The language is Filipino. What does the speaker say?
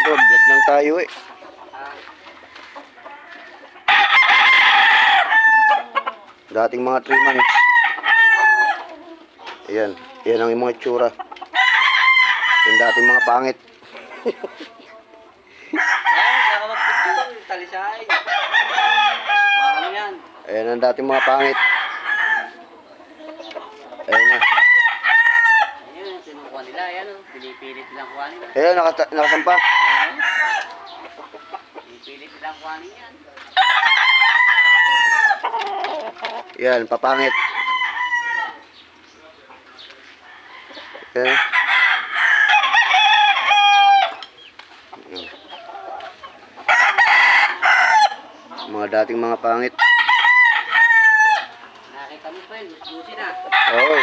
Idol, vlog lang tayo eh. Dating mga 3 months. Ayan, yan ang mga itsura. Yung dating mga pangit. Ayan ang dating mga pangit. Ayan na. Ayan, sinukuha nila. Ayan o, pinipilit nilang kuha nila. Ayan, nakasampa. Pinipilit nilang kuha nila yan. Yan, papangit. Ayan. Mga dating mga pangit. Nakita mo pa yun, gusto na. Oo.